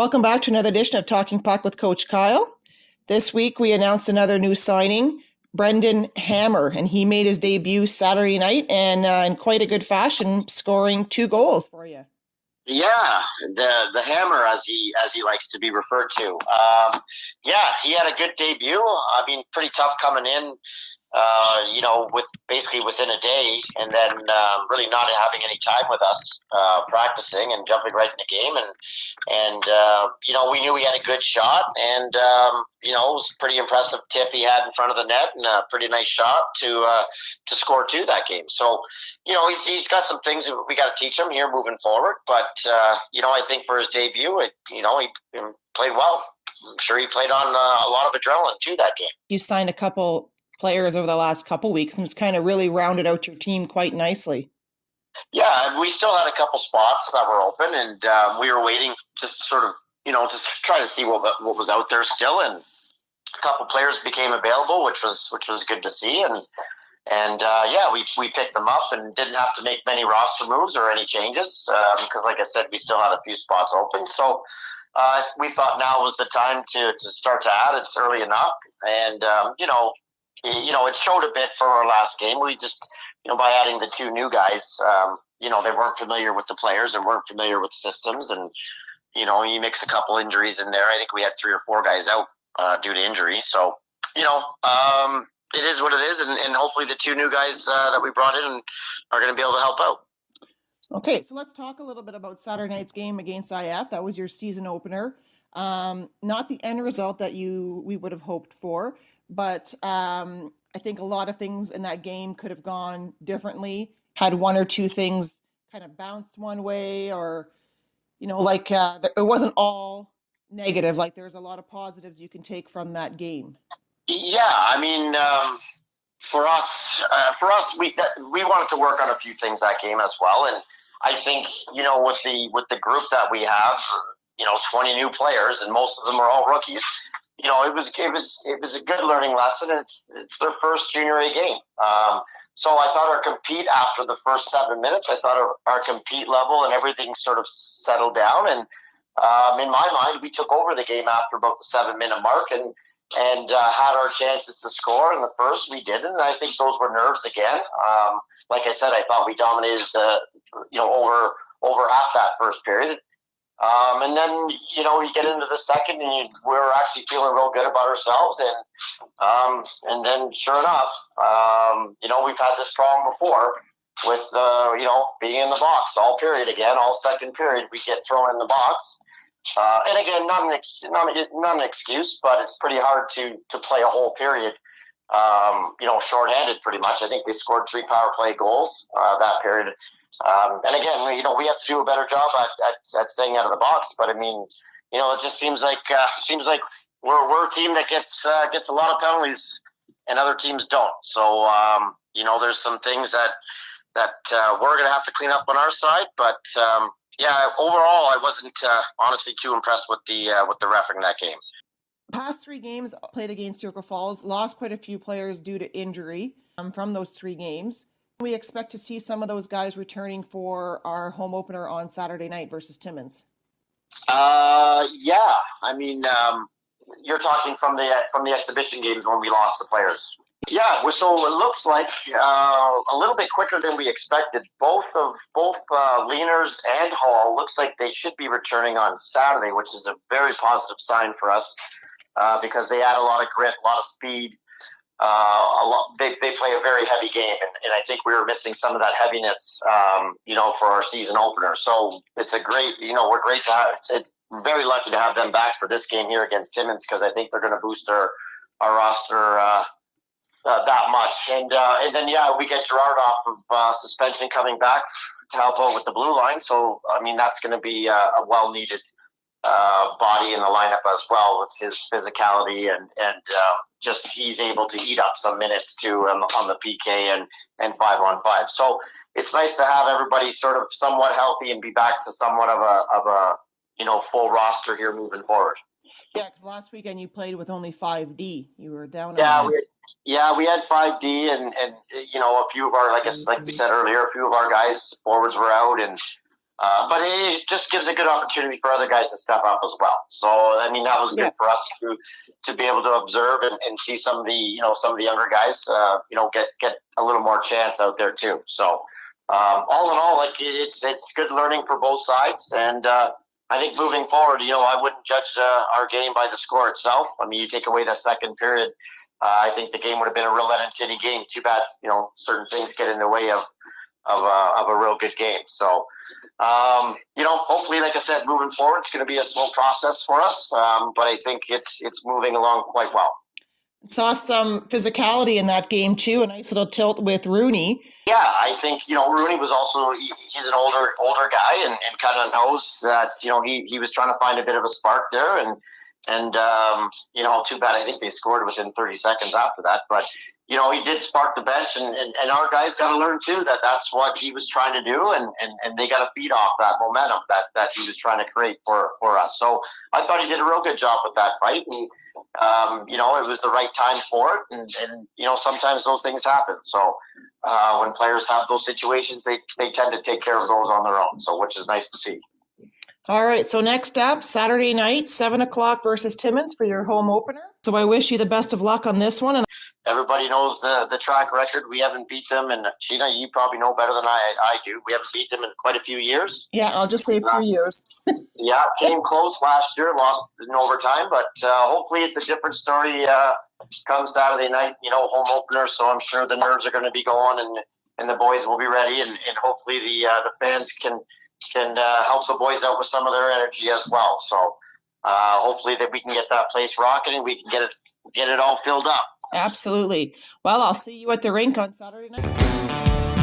Welcome back to another edition of Talking Puck with Coach Kyle. This week we announced another new signing, Brendan Hammer, and he made his debut Saturday night and in quite a good fashion, scoring 2 goals for you. Yeah, the Hammer, as he likes to be referred to. He had a good debut. I mean, pretty tough coming in. With basically within a day, and then really not having any time with us practicing and jumping right in the game, and we knew he had a good shot, and it was a pretty impressive tip he had in front of the net, and a pretty nice shot to score 2 that game. So, he's got some things we got to teach him here moving forward, but I think for his debut, he played well. I'm sure he played on a lot of adrenaline too that game. You signed a couple players over the last couple weeks, and it's kind of really rounded out your team quite nicely. Yeah, we still had a couple spots that were open, and we were waiting just to sort of, just try to see what was out there still, and a couple players became available, which was good to see, and we picked them up and didn't have to make many roster moves or any changes because, like I said, we still had a few spots open. So we thought now was the time to start to add. It's early enough, and it showed a bit for our last game. We just, by adding the 2 new guys, they weren't familiar with the players and weren't familiar with systems. And, you mix a couple injuries in there. I think we had 3 or 4 guys out due to injury. So, it is what it is. And hopefully the 2 new guys that we brought in are going to be able to help out. Okay, so let's talk a little bit about Saturday night's game against IF. That was your season opener. Not the end result that we would have hoped for, but I think a lot of things in that game could have gone differently. Had 1 or 2 things kind of bounced one way, or it wasn't all negative. Like there's a lot of positives you can take from that game. Yeah, I mean, for us, we wanted to work on a few things that game as well, and I think with the group that we have, 20 new players, and most of them are all rookies. It was a good learning lesson. It's their first junior A game. So I thought our compete after the first 7 minutes, I thought our compete level and everything sort of settled down. And in my mind, we took over the game after about the 7-minute mark and had our chances to score. In the first, we didn't. And I think those were nerves again. Like I said, I thought we dominated over half that first period. And then, you get into the second and we were actually feeling real good about ourselves. And then sure enough, we've had this problem before with, being in the box all period again, all second period, we get thrown in the box. And again, not an excuse, but it's pretty hard to play a whole period, shorthanded pretty much. I think they scored 3 power play goals that period. And again, we have to do a better job at staying out of the box. But I mean, it just seems like we're a team that gets a lot of penalties, and other teams don't. So there's some things that we're going to have to clean up on our side. But overall, I wasn't honestly too impressed with the reffing that game. Past 3 games played against Yoga Falls, lost quite a few players due to injury from those 3 games. We expect to see some of those guys returning for our home opener on Saturday night versus Timmins. I mean, you're talking from the exhibition games when we lost the players. Yeah, so it looks like a little bit quicker than we expected. Both Leaners and Hall looks like they should be returning on Saturday, which is a very positive sign for us because they add a lot of grit, a lot of speed. They play a very heavy game, and I think we were missing some of that heaviness, for our season opener. So it's a great, we're great to have. Very lucky to have them back for this game here against Timmins because I think they're going to boost our roster that much. And then we get Gerard off of suspension coming back to help out with the blue line. So I mean that's going to be a well needed body in the lineup as well with his physicality and just he's able to eat up some minutes too on the PK and 5-on-5. So it's nice to have everybody sort of somewhat healthy and be back to somewhat of a full roster here moving forward. Yeah, because last weekend you played with only 5D. You were down. We had 5D and a few of our like we said earlier, a few of our guys forwards were out and But it just gives a good opportunity for other guys to step up as well. So I mean, that was good for us to be able to observe and see some of the some of the younger guys get a little more chance out there too. So all in all, like it's good learning for both sides, and I think moving forward, I wouldn't judge our game by the score itself. I mean, you take away the second period, I think the game would have been a real entertaining game. Too bad, certain things get in the way of a real good game. So, hopefully, like I said, moving forward, it's going to be a slow process for us. But I think it's moving along quite well. Saw some physicality in that game too. A nice little tilt with Rooney. Yeah, I think Rooney was also he's an older guy and kind of knows that he was trying to find a bit of a spark there and too bad I think they scored within 30 seconds after that, but he did spark the bench and our guys got to learn too that that's what he was trying to do and they got to feed off that momentum that he was trying to create for us. So I thought he did a real good job with that fight and it was the right time for it and sometimes those things happen. So when players have those situations, they tend to take care of those on their own. So which is nice to see. All right. So next up, Saturday night, 7:00 versus Timmins for your home opener. So I wish you the best of luck on this one. And everybody knows the track record. We haven't beat them, and Sheena, you probably know better than I do. We haven't beat them in quite a few years. Yeah, I'll just say a few years. Yeah, came close last year, lost in overtime, but hopefully it's a different story come Saturday night, home opener, so I'm sure the nerves are going to be going and the boys will be ready, and hopefully the fans can help the boys out with some of their energy as well. So hopefully that we can get that place rocking and we can get it all filled up. Absolutely. Well, I'll see you at the rink on Saturday night.